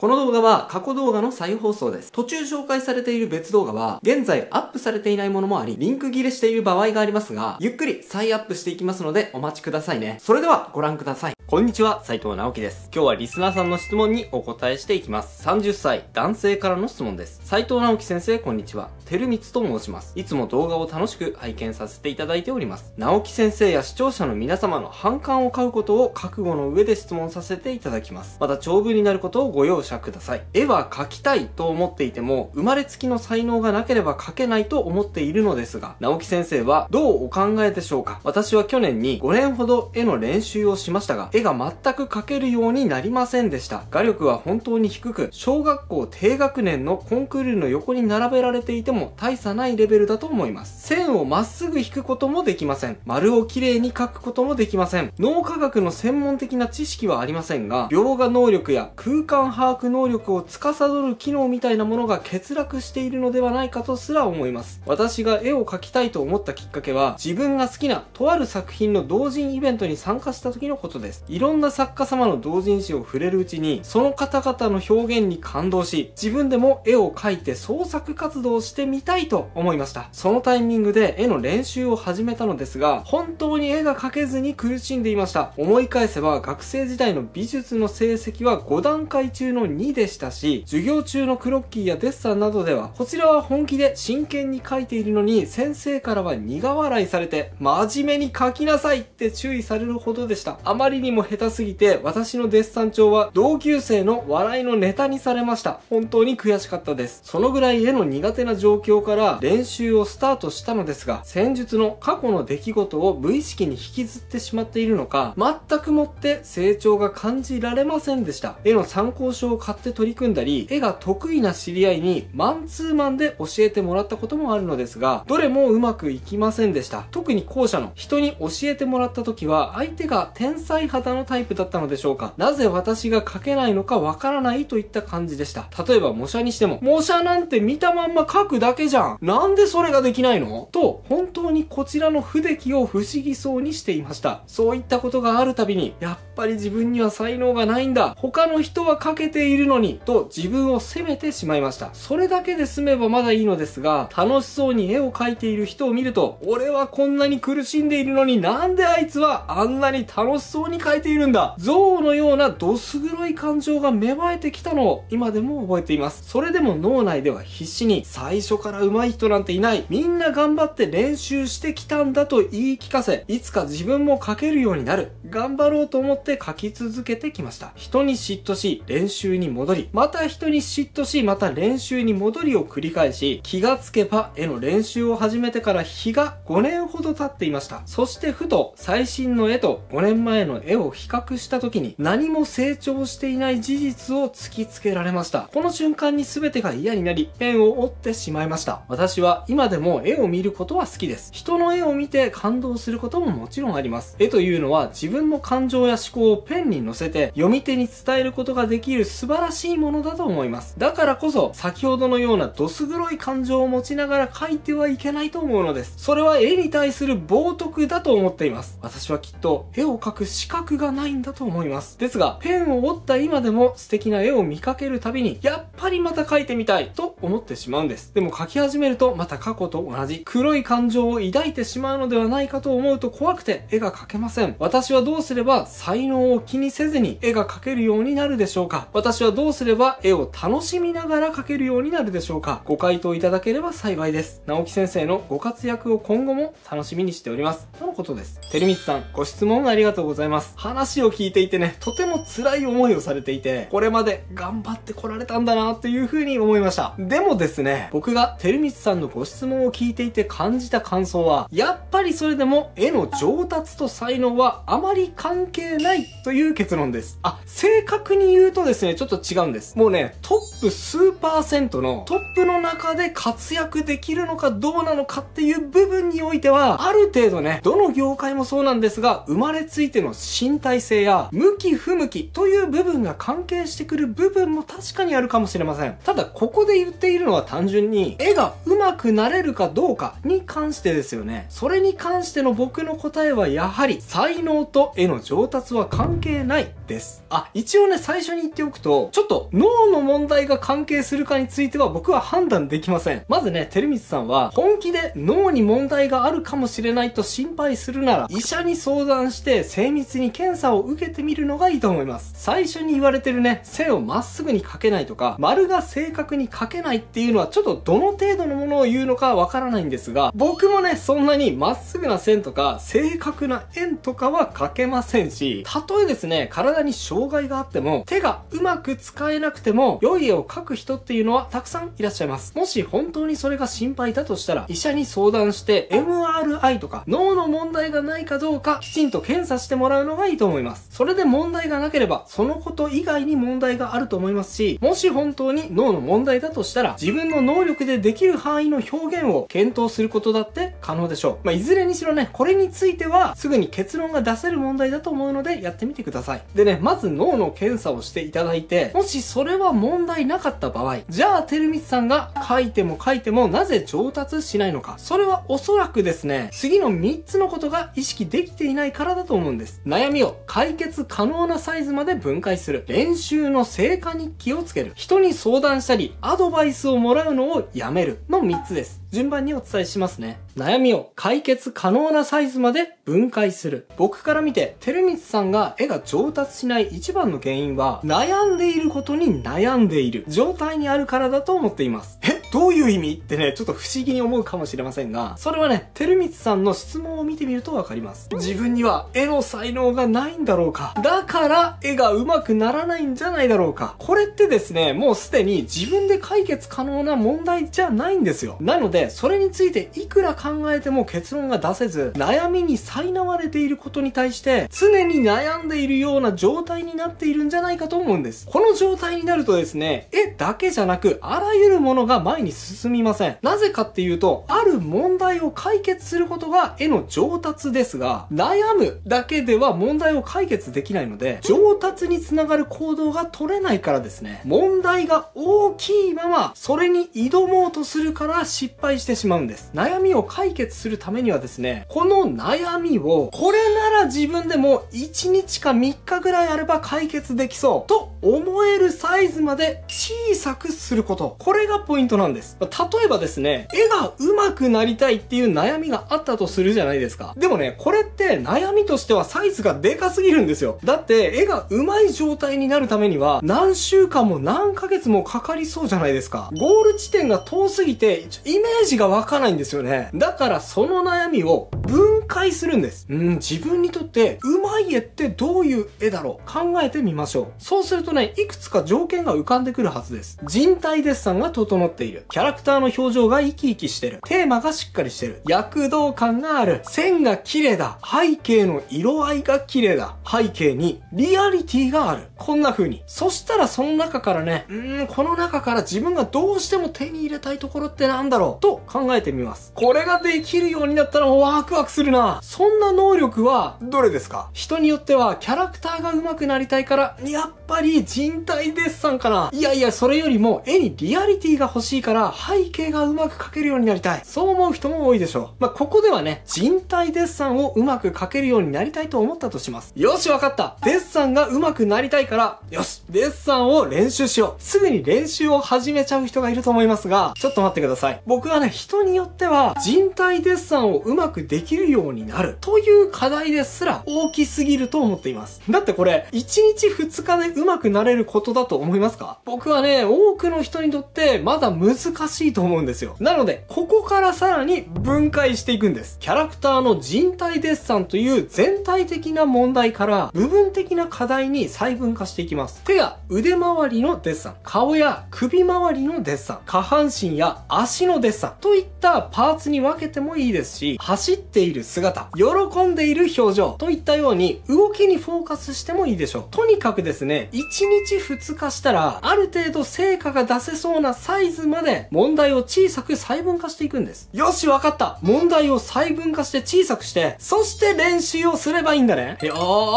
この動画は過去動画の再放送です。途中紹介されている別動画は、現在アップされていないものもあり、リンク切れしている場合がありますが、ゆっくり再アップしていきますのでお待ちくださいね。それではご覧ください。こんにちは、斉藤直樹です。今日はリスナーさんの質問にお答えしていきます。30歳、男性からの質問です。斉藤直樹先生、こんにちは。てるみつと申します。いつも動画を楽しく拝見させていただいております。直樹先生や視聴者の皆様の反感を買うことを覚悟の上で質問させていただきます。また長文になることをご容赦ください。絵は描きたいと思っていても、生まれつきの才能がなければ描けないと思っているのですが、直樹先生はどうお考えでしょうか？私は去年に5年ほど絵の練習をしましたが、絵が全く描けるようになりませんでした。画力は本当に低く、小学校低学年のコンクールの横に並べられていても大差ないレベルだと思います。線をまっすぐ引くこともできません。丸をきれいに描くこともできません。脳科学の専門的な知識はありませんが、描画能力や空間把握能力を司る機能みたいなものが欠落しているのではないかとすら思います。私が絵を描きたいと思ったきっかけは、自分が好きなとある作品の同人イベントに参加した時のことです。いろんな作家様の同人誌を触れるうちに、その方々の表現に感動し、自分でも絵を描いて創作活動をしてみたいと思いました。そのタイミングで絵の練習を始めたのですが、本当に絵が描けずに苦しんでいました。思い返せば学生時代の美術の成績は5段階中の2でしたし、授業中のクロッキーやデッサンなどでは、こちらは本気で真剣に描いているのに、先生からは苦笑いされて、真面目に描きなさいって注意されるほどでした。あまりにも下手すぎて、私のデッサン帳は同級生の笑いのネタにされました。本当に悔しかったです。そのぐらい絵の苦手な状況から練習をスタートしたのですが、戦術の過去の出来事を無意識に引きずってしまっているのか、全くもって成長が感じられませんでした。絵の参考書を買って取り組んだり、絵が得意な知り合いにマンツーマンで教えてもらったこともあるのですが、どれもうまくいきませんでした。特に後者の人に教えてもらった時は、相手が天才肌のタイプだったのでしょうか。なぜ私が描けないのかわからないといった感じでした。例えば模写にしても、模写なんて見たまんま描くだけじゃん。なんでそれができないの？と、本当にこちらの不出来を不思議そうにしていました。そういったことがあるたびに、やっぱり自分には才能がないんだ。他の人は描けているのに、と自分を責めてしまいました。それだけで済めばまだいいのですが、楽しそうに絵を描いている人を見ると、俺はこんなに苦しんでいるのになんであいつはあんなに楽しそうに描いているんだ。憎悪のようなどす黒い感情が芽生えてきたのを今でも覚えています。それでも脳内では必死に、最初から上手い人なんていない。みんな頑張って練習してきたんだと言い聞かせ、いつか自分も描けるようになる。頑張ろうと思って描き続けてきました。人に嫉妬し、練習に戻り、また人に嫉妬し、また練習に戻りを繰り返し、気がつけば絵の練習を始めてから日が5年ほど経っていました。そしてふと最新の絵と5年前の絵を比較した時に、何も成長していない事実を突きつけられました。この瞬間に全てが嫌になり、ペンを折ってしまいました。私は今でも絵を見ることは好きです。人の絵を見て感動することももちろんあります。絵というのは自分の感情や思考をペンに乗せて読み手に伝えることができる素晴らしいものだと思います。だからこそ先ほどのようなどす黒い感情を持ちながら描いてはいけないと思うのです。それは絵に対する冒涜だと思っています。私はきっと絵を描く資格がないんだと思います。ですが、ペンを折った今でも素敵な絵を見かけるたびに、やっぱりまた描いてみたいと思ってしまうんです。でも描き始めるとまた過去と同じ黒い感情を抱いてしまうのではないかと思うと怖くて絵が描けません。私はどうすれば才能を気にせずに絵が描けるようになるでしょうか？私はどうすれば絵を楽しみながら描けるようになるでしょうか？ご回答いただければ幸いです。直樹先生のご活躍を今後も楽しみにしております。とのことです。てるみつさん、ご質問ありがとうございます。話を聞いていてね、とても辛い思いをされていて、これまで頑張ってこられたんだなっていう風に思いました。でもですね、僕がてるみつさんのご質問を聞いていて感じた感想は、やっぱりそれでも絵の上達と才能はあまり関係ないという結論です。正確に言うとですね、ちょっと違うんです。もうね、トップ数%のトップの中で活躍できるのかどうなのかっていう部分においては、ある程度ね、どの業界もそうなんですが、生まれついての身体性や向き不向きという部分が関係してくる部分も確かにあるかもしれません。ただ、ここで言っているのは単純に、絵が上まくなれるかどうかに関してですよね。それに関しての僕の答えはやはり才能と絵の上達は関係ないです。一応ね、最初に言っておくと、ちょっと脳の問題が関係するかについては僕は判断できません。まずね、てるみつさんは本気で脳に問題があるかもしれないと心配するなら、医者に相談して精密に検査を受けてみるのがいいと思います。最初に言われてるね、線をまっすぐに描けないとか、丸が正確に描けないっていうのはちょっとどの程度のものを言うのかわからないんですが、僕もね、そんなにまっすぐな線とか正確な円とかは描けませんし、たとえですね、体に障害があっても手がうまく使えなくても良い絵を描く人っていうのはたくさんいらっしゃいます。もし本当にそれが心配だとしたら、医者に相談して MRI とか脳の問題がないかどうかきちんと検査してもらうのがいいと思います。それで問題がなければそのこと以外に問題があると思いますし、もし本当に脳の問題だとしたら自分の能力でできる範囲の表現を検討することだって可能でしょう。いずれにしろね、これについてはすぐに結論が出せる問題だと思うのでやってみてください。でね、まず脳の検査をしていただいて、もしそれは問題なかった場合、じゃあてるみつさんが書いてもなぜ上達しないのか。それはおそらくですね、次の3つのことが意識できていないからだと思うんです。悩みを解決可能なサイズまで分解する。練習の成果日記をつける。人に相談したり、アドバイスをもらうのをやめるの3つです。順番にお伝えしますね。悩みを解決可能なサイズまで分解する。僕から見て、てるみつさんが絵が上達しない一番の原因は、悩んでいることに悩んでいる状態にあるからだと思っています。どういう意味ってね、ちょっと不思議に思うかもしれませんが、それはね、てるみつさんの質問を見てみるとわかります。自分には絵の才能がないんだろうか。だから絵が上手くならないんじゃないだろうか。これってですね、もうすでに自分で解決可能な問題じゃないんですよ。なので、それについていくら考えても結論が出せず、悩みに苛まれていることに対して、常に悩んでいるような状態になっているんじゃないかと思うんです。この状態になるとですね、絵だけじゃなく、あらゆるものが前に進みません。なぜかっていうと、ある問題を解決することが絵の上達ですが、悩むだけでは問題を解決できないので、上達につながる行動が取れないからですね、問題が大きいまま、それに挑もうとするから失敗してしまうんです。悩みを解決するためにはですね、この悩みを、これなら自分でも1日か3日ぐらいあれば解決できそうと思えるサイズまで小さくすること。これがポイントなんです。例えばですね、絵が上手くなりたいっていう悩みがあったとするじゃないですか。でもね、これって悩みとしてはサイズがでかすぎるんですよ。だって絵が上手い状態になるためには何週間も何ヶ月もかかりそうじゃないですか。ゴール地点が遠すぎてイメージが湧かないんですよね。だからその悩みを分解するんです。自分にとって上手い絵ってどういう絵だろう、考えてみましょう。そうするとね、いくつか条件が浮かんでくるはずです。人体デッサンが整っている。キャラクターの表情が生き生きしてる。テーマがしっかりしてる。躍動感がある。線が綺麗だ。背景の色合いが綺麗だ。背景にリアリティがある。こんな風に。そしたらその中からね、この中から自分がどうしても手に入れたいところってなんだろうと考えてみます。これができるようになったらもうワクワクするな。そんな能力はどれですか？人によってはキャラクターが上手くなりたいから、やっぱり人体デッサンかな。いやいや、それよりも絵にリアリティが欲しいから背景が上手く描けるようになりたい。そう思う人も多いでしょう。ここではね、人体デッサンを上手く描けるようになりたいと思ったとします。よし、わかった。デッサンが上手くなりたいから、よし、デッサンを練習しよう。すぐに練習を始めちゃう人がいると思いますが、ちょっと待ってください。僕はね、人によっては人体デッサンを上手くできるようになるという課題ですら大きすぎると思っています。だってこれ、1日2日で上手くなれることだと思いますか？僕はね、多くの人にとってまだ難しいと思うんですよ。なので、ここからさらに分解していくんです。キャラクターの人体デッサンという全体的な問題から部分的な課題に細分化していきます。手や腕周りのデッサン、顔や首周りのデッサン、下半身や足のデッサンといったパーツに分けてもいいですし、走っている姿、喜んでいる表情といったように動きにフォーカスしてもいいでしょう。とにかくですね、1日2日したらある程度と成果が出せそうなサイズまで問題を小さく細分化していくんです。よし、わかった。問題を細分化して小さくして、そして練習をすればいいんだね。よ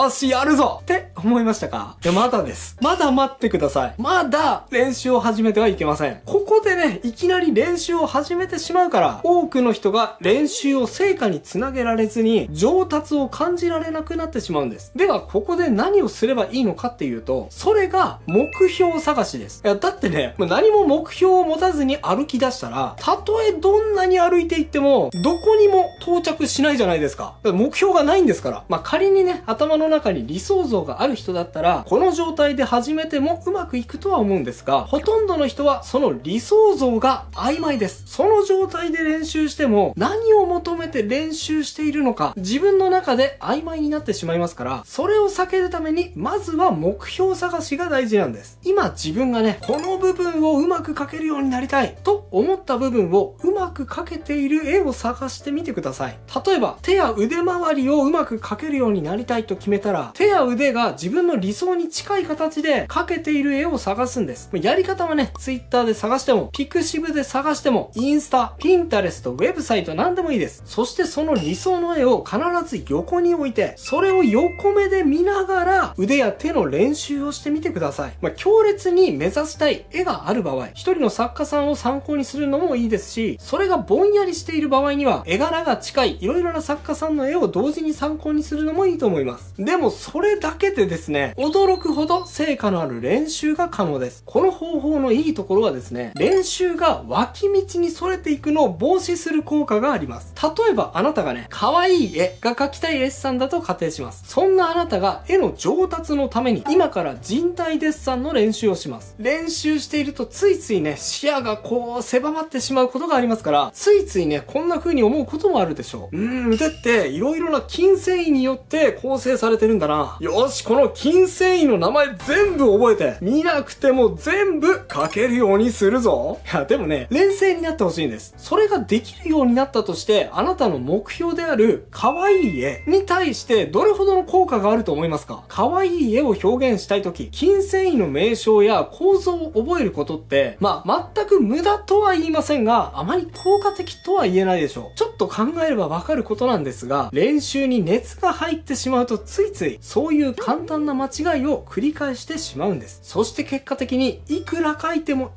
ーし、やるぞって思いましたか？いや、まだです。まだ待ってください。まだ練習を始めてはいけません。ここでね、いきなり練習を始めてしまうから、多くの人が練習を成果につなげられずに、上達を感じられなくなってしまうんです。では、ここで何をすればいいのかっていうと、それが目標探しです。いや、だってね、何も目標を持たずに歩き出したら、たとえどんなに歩いていっても、どこにも到着しないじゃないですか。目標がないんですから。仮にね、頭の中に理想像がある人だったら、この状態で始めてもうまくいくとは思うんですが、ほとんどの人はその理想像が曖昧です。その状態で練習しても、何を求めて練習しているのか、自分の中で曖昧になってしまいますから、それを避けるために、まずは目標探しが大事なんです。今自分がね、この部分をうまく描けるようになりたいと思った部分をうまく描けている絵を探してみてください。例えば、手や腕周りをうまく描けるようになりたいと決めたら、手や腕が自分の理想に近い形で描けている絵を探すんです。やり方はね、Twitter で探しても、ピクシブで探しても、インスタ、ピンタレスト、ウェブサイト何でもいいです。そしてその理想の絵を必ず横に置いて、それを横目で見ながら腕や手の練習をしてみてください。強烈に目指したい絵がある場合、一人の作家さんを参考にするのもいいですし、それがぼんやりしている場合には、絵柄が近いいろいろな作家さんの絵を同時に参考にするのもいいと思います。でもそれだけでですね、驚くほど成果のある練習が可能です。この方法のいいところはですね、練習が脇道にそれていくのを防止する効果があります。例えばあなたがね、可愛い絵が描きたい絵師さんだと仮定します。そんなあなたが絵の上達のために今から人体デッサンの練習をします。練習しているとついついね、視野がこう狭まってしまうことがありますから、ついついね、こんな風に思うこともあるでしょう。腕っていろいろな筋繊維によって構成されてるんだな。よし、この筋繊維の名前全部覚えて、見なくても全部描けるようにするぞ。いや、でもね、冷静になってほしいんです。それができるようになったとして、あなたの目標である可愛い絵に対してどれほどの効果があると思いますか？可愛い絵を表現したいとき、筋繊維の名称や構造を覚えることって、全く無駄とは言いませんが、あまり効果的とは言えないでしょう。ちょっと考えればわかることなんですが、練習に熱が入ってしまうとついついそういう簡単な間違いを繰り返してしまうんです。そして結果的にいくら書いても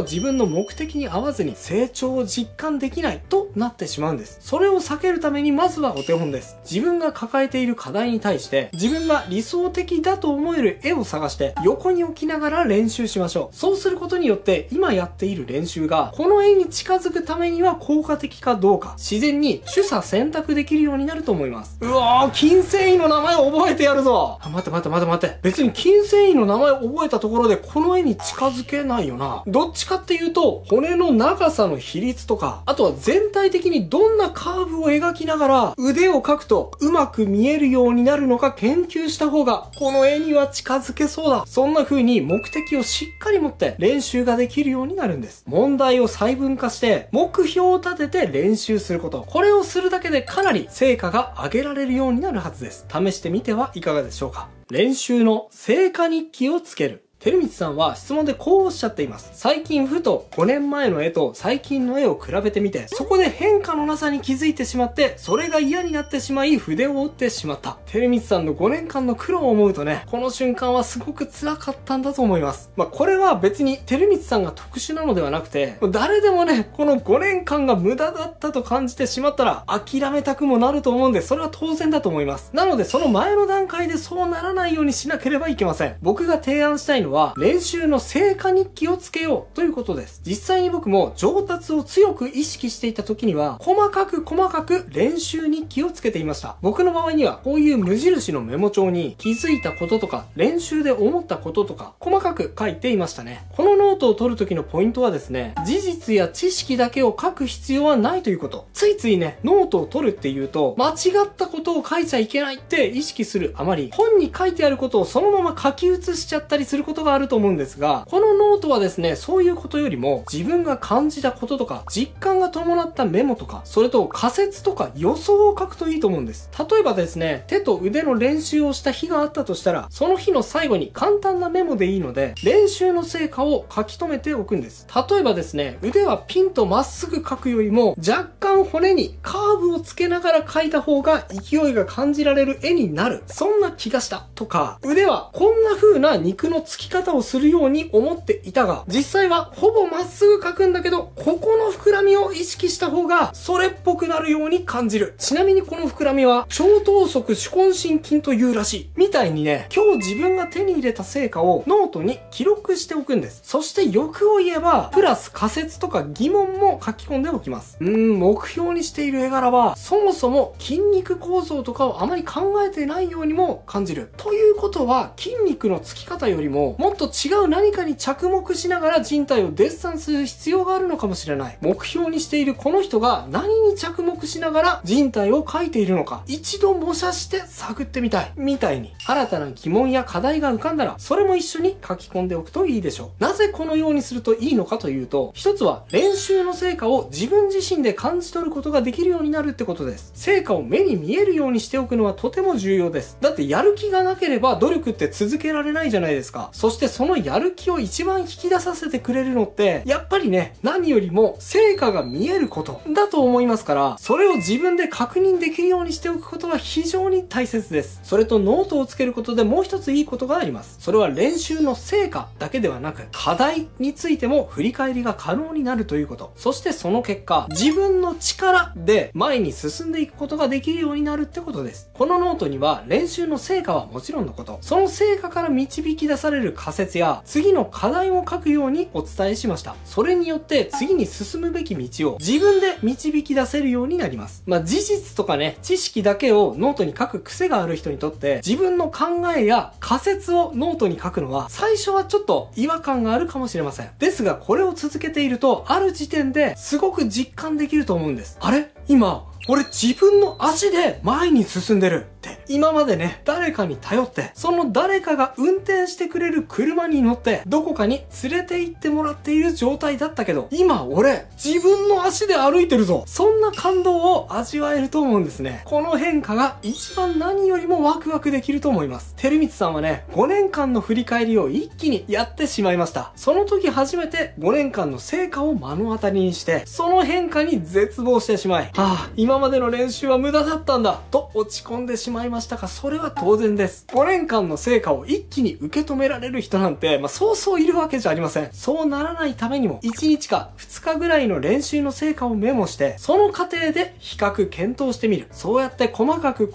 自分の目的に合わずに成長を実感できないとなってしまうんです。それを避けるためにまずはお手本です。自分が抱えている課題に対して自分が理想的だと思える絵を探して横に置きながら練習しましょう。そうすることによって今やっている練習がこの絵に近づくためには効果的かどうか自然に取捨選択できるようになると思います。うわー、筋繊維の名前を覚えてやるぞ。待って別に筋繊維の名前を覚えたところでこの絵に近づけないよな。どっちかっていうと骨の長さの比率とか、あとは全体的にどんなカーブを描きながら腕を描くとうまく見えるようになるのか研究した方がこの絵には近づけそうだ。そんな風に目的をしっかり持って練習ができるようになるんです。問題を細分化して目標を立てて練習すること、これをするだけでかなり成果が上げられるようになるはずです。試してみてはいかがでしょうか。練習の成果日記をつける。てるみつさんは質問でこうおっしゃっています。最近ふと5年前の絵と最近の絵を比べてみて、そこで変化のなさに気づいてしまって、それが嫌になってしまい筆を折ってしまった。てるみつさんの5年間の苦労を思うとね、この瞬間はすごく辛かったんだと思います。これは別にてるみつさんが特殊なのではなくて、誰でもね、この5年間が無駄だったと感じてしまったら諦めたくもなると思うんで、それは当然だと思います。なのでその前の段階でそうならないようにしなければいけません。僕が提案したいのは練習の成果日記をつけようということです。実際に僕も上達を強く意識していた時には細かく練習日記をつけていました。僕の場合にはこういう無印のメモ帳に気づいたこととか練習で思ったこととか細かく書いていましたね。このノートを取る時のポイントはですね、事実や知識だけを書く必要はないということ。ついついね、ノートを取るっていうと間違ったことを書いちゃいけないって意識するあまり、本に書いてあることをそのまま書き写しちゃったりすることことがあると思うんですが、このノートはですね、そういうことよりも自分が感じたこととか、実感が伴ったメモとか、それと仮説とか予想を書くといいと思うんです。例えばですね、手と腕の練習をした日があったとしたら、その日の最後に簡単なメモでいいので、練習の成果を書き留めておくんです。例えばですね、腕はピンとまっすぐ書くよりも、若干骨にカーブをつけながら書いた方が勢いが感じられる絵になる。そんな気がしたとか、腕はこんな風な肉のつき方をするように思っていたが、実際はほぼまっすぐ書くんだけど、ここの膨らみを意識した方がそれっぽくなるように感じる。ちなみにこの膨らみは超等速手根伸筋というらしい。みたいにね、今日自分が手に入れた成果をノートに記録しておくんです。そして欲を言えば、プラス仮説とか疑問も書き込んでおきます。目標にしている絵柄は、そもそも筋肉構造とかをあまり考えてないようにも感じる。ということは、筋肉のつき方よりも、もっと違う何かに着目しながら人体をデッサンする必要があるのかもしれない。目標にしているこの人が何に着目しながら人体を描いているのか、一度模写して探ってみたい。みたいに、新たな疑問や課題が浮かんだら、それも一緒に書き込んでおくといいでしょう。なぜこのようにするといいのかというと、一つは練習の成果を自分自身で感じ取ることができるようになるってことです。成果を目に見えるようにしておくのはとても重要です。だってやる気がなければ努力って続けられないじゃないですか。そしてそのやる気を一番引き出させてくれるのって、やっぱりね、何よりも成果が見えることだと思いますから、それを自分で確認できるようにしておくことは非常に大切です。それとノートをつけることでもう一ついいことがあります。それは練習の成果だけではなく、課題についても振り返りが可能になるということ。そしてその結果、自分の力で前に進んでいくことができるようになるってことです。このノートには練習の成果はもちろんのこと、その成果から導き出される仮説や次の課題を書くようにお伝えしました。それによって次に進むべき道を自分で導き出せるようになります。事実とかね、知識だけをノートに書く癖がある人にとって、自分の考えや仮説をノートに書くのは最初はちょっと違和感があるかもしれません。ですがこれを続けていると、ある時点ですごく実感できると思うんです。あれ？今、俺自分の足で前に進んでるって。今までね、誰かに頼って、その誰かが運転してくれる車に乗って、どこかに連れて行ってもらっている状態だったけど、今俺、自分の足で歩いてるぞ。そんな感動を味わえると思うんですね。この変化が一番何よりもワクワクできると思います。てるみつさんはね、5年間の振り返りを一気にやってしまいました。その時初めて5年間の成果を目の当たりにして、その変化に絶望してしまい、今までの練習は無駄だったんだと落ち込んでしまいましたが、それは当然です。5年間の成果を一気に受け止められる人なんて、そうそういるわけじゃありません。そうならないためにも、1日か2日ぐらいの練習の成果をメモして、その過程で比較検討してみる。そうやって細かく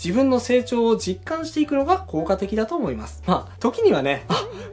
自分の成長を実感していくのが効果的だと思います。時にはね、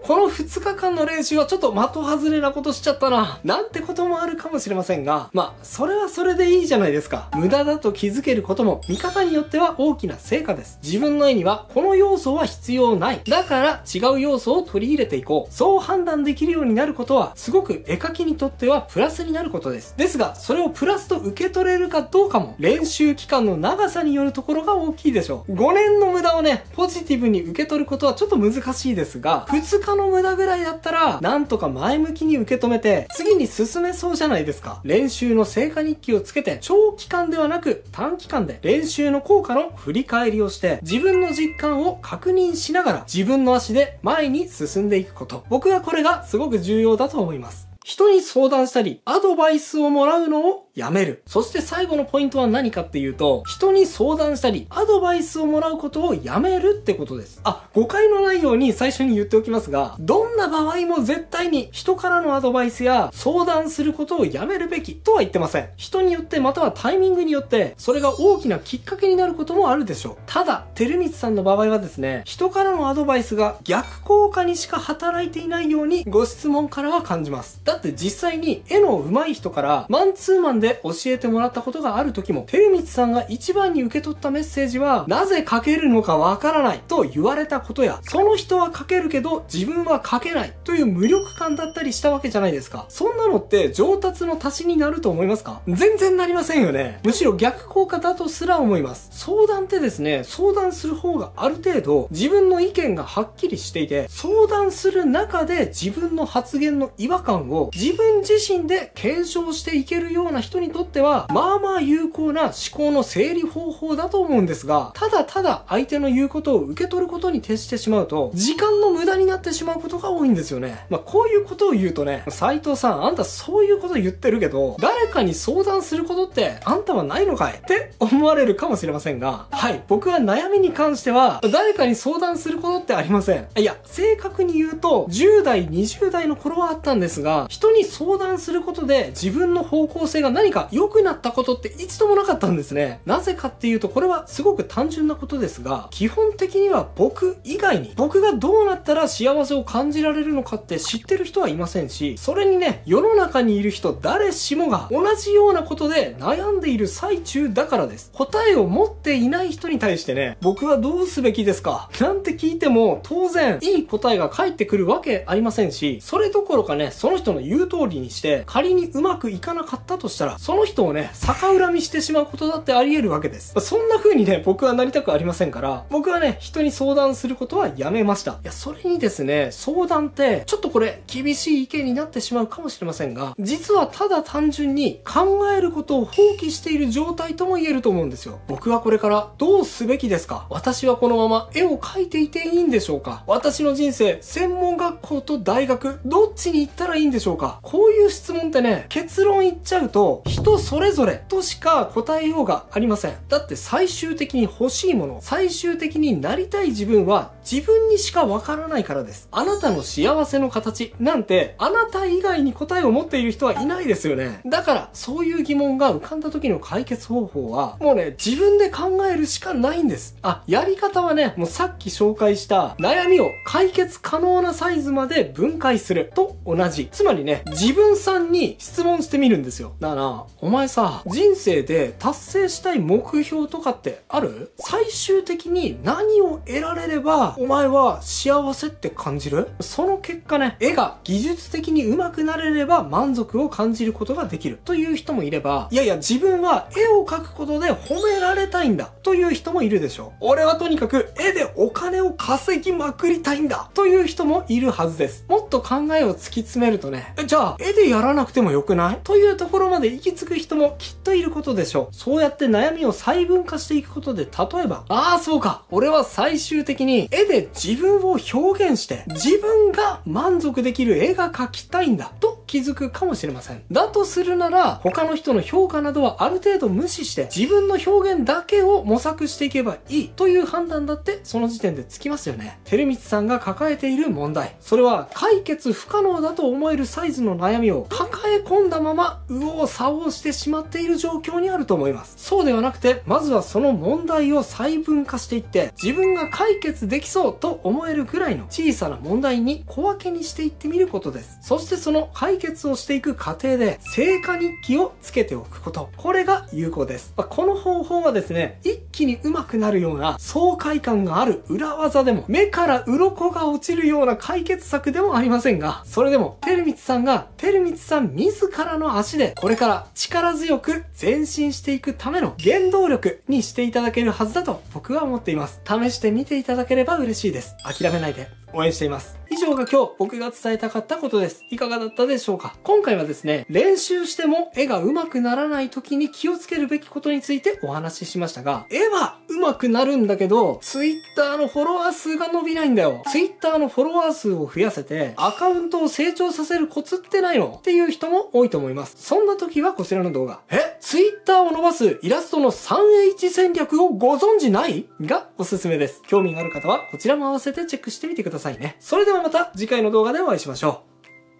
この2日間の練習はちょっと的外れなことしちゃったな、なんてこともあるかもしれませんが、それはそれでいいじゃないですか。無駄だと気づけることも、見方によっては大きな成果です。自分の絵にはこの要素は必要ない。だから違う要素を取り入れていこう。そう判断できるようになることは、すごく絵描きにとってはプラスになることです。ですが、それをプラスと受け取れるかどうかも、練習期間の長さによるところが大きいでしょう。5年の無駄をね、ポジティブに受け取ることはちょっと難しいですが、2日の無駄ぐらいだったら、なんとか前向きに受け止めて、次に進めそうじゃないですか。練習の成果日記をつけて、長期間ではなく短期間で練習の効果の振り返りをして、自分の実感を確認しながら自分の足で前に進んでいくこと。僕はこれがすごく重要だと思います。人に相談したり、アドバイスをもらうのをやめる。そして最後のポイントは何かっていうと、人に相談したり、アドバイスをもらうことをやめるってことです。誤解のないように最初に言っておきますが、どんな場合も絶対に人からのアドバイスや相談することをやめるべきとは言ってません。人によってまたはタイミングによって、それが大きなきっかけになることもあるでしょう。ただ、てるみつさんの場合はですね、人からのアドバイスが逆効果にしか働いていないようにご質問からは感じます。だって実際に絵の上手い人からマンツーマンで教えてもらったことがある時も、てるみつさんが一番に受け取ったメッセージは、なぜ書けるのかわからないと言われたことや、その人は書けるけど自分は書けないという無力感だったりしたわけじゃないですか。そんなのって上達の足しになると思いますか？全然なりませんよね。むしろ逆効果だとすら思います。相談ってですね、相談する方がある程度自分の意見がはっきりしていて、相談する中で自分の発言の違和感を自分自身で検証していけるような人にとっては、まあまあ有効な思考の整理方法だと思うんですが、ただただ相手の言うことを受け取ることに徹してしまうと、時間の無駄になってしまうことが多いんですよね。こういうことを言うとね、斉藤さん、あんたそういうこと言ってるけど、誰かに相談することってあんたはないのかいって思われるかもしれませんが、はい、僕は悩みに関しては、誰かに相談することってありません。いや、正確に言うと、10代、20代の頃はあったんですが、人に相談することで自分の方向性が何か良くなったことって一度もなかったんですね。なぜかっていうと、これはすごく単純なことですが、基本的には僕以外に、僕がどうなったら幸せを感じられるのかって知ってる人はいませんし、それにね、世の中にいる人誰しもが同じようなことで悩んでいる最中だからです。答えを持っていない人に対してね、僕はどうすべきですかなんて聞いても、当然いい答えが返ってくるわけありませんし、それどころかね、その人の言う通りにして、仮にうまくいかなかったとしたら、その人をね、逆恨みしてしまうことだってあり得るわけです。そんな風にね、僕はなりたくありませんから、僕はね、人に相談することはやめました。いや、それにですね、相談って、ちょっとこれ、厳しい意見になってしまうかもしれませんが、実はただ単純に考えることを放棄している状態とも言えると思うんですよ。僕はこれからどうすべきですか？私はこのまま絵を描いていていいんでしょうか？私の人生、専門学校と大学、どっちに行ったらいいんでしょうか？こういう質問ってね、結論言っちゃうと、人それぞれとしか答えようがありません。だって最終的に欲しいもの、最終的になりたい自分は自分にしかわからないからです。あなたの幸せの形なんて、あなた以外に答えを持っている人はいないですよね。だから、そういう疑問が浮かんだ時の解決方法は、もうね、自分で考えるしかないんです。やり方はね、もうさっき紹介した悩みを解決可能なサイズまで分解すると同じ。つまりね、自分さんに質問してみるんですよ。なあなあ、お前さ、人生で達成したい目標とかってある？最終的に何を得られれば、お前は幸せって感じる？その結果ね、絵が技術的に上手くなれれば満足を感じることができるという人もいれば、いやいや自分は絵を描くことで褒められたいんだという人もいるでしょう。俺はとにかく絵でお金を稼ぎまくりたいんだという人もいるはずです。もっと考えを突き詰めるとね、じゃあ絵でやらなくてもよくない？というところまで行き着く人もきっといることでしょう。そうやって悩みを細分化していくことで、例えば、そうか、俺は最終的に絵で自分を表現して自分が満足できる絵が描きたいんだと気づくかもしれません。だとするなら、他の人の評価などはある程度無視して自分の表現だけを模索していけばいいという判断だってその時点でつきますよね。てるみつさんが抱えている問題、それは解決不可能だと思えるサイズの悩みを抱え込んだまま右往左往してしまっている状況にあると思います。そうではなくて、まずはその問題を細分化していって、自分が解決できそうと思えるくらいの小さな問題に小分けにしていってみることです。そしてその解決をしていく過程で成果日記をつけておくこと、これが有効です。この方法はですね、一気に上手くなるような爽快感がある裏技でも、目から鱗が落ちるような解決策でもありませんが、それでもてるみつさんがてるみつさん自らの足でこれから力強く前進していくための原動力にしていただけるはずだと僕は思っています。試してみていただければ嬉しいです。諦めないで応援しています。以上が今日僕が伝えたかったことです。いかがだったでしょうか？今回はですね、練習しても絵が上手くならない時に気をつけるべきことについてお話ししましたが、絵は上手くなるんだけど、Twitter のフォロワー数が伸びないんだよ。Twitter のフォロワー数を増やせて、アカウントを成長させるコツってないの？っていう人も多いと思います。そんな時はこちらの動画。Twitter を伸ばすイラストの 3H 戦略をご存知ない？がおすすめです。興味がある方はこちらも合わせてチェックしてみてくださいね。それではまた次回の動画でお会いしましょ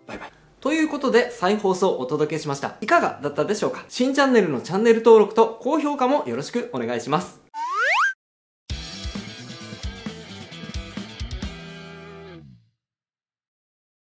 う。バイバイ。ということで再放送をお届けしました。いかがだったでしょうか？新チャンネルのチャンネル登録と高評価もよろしくお願いします。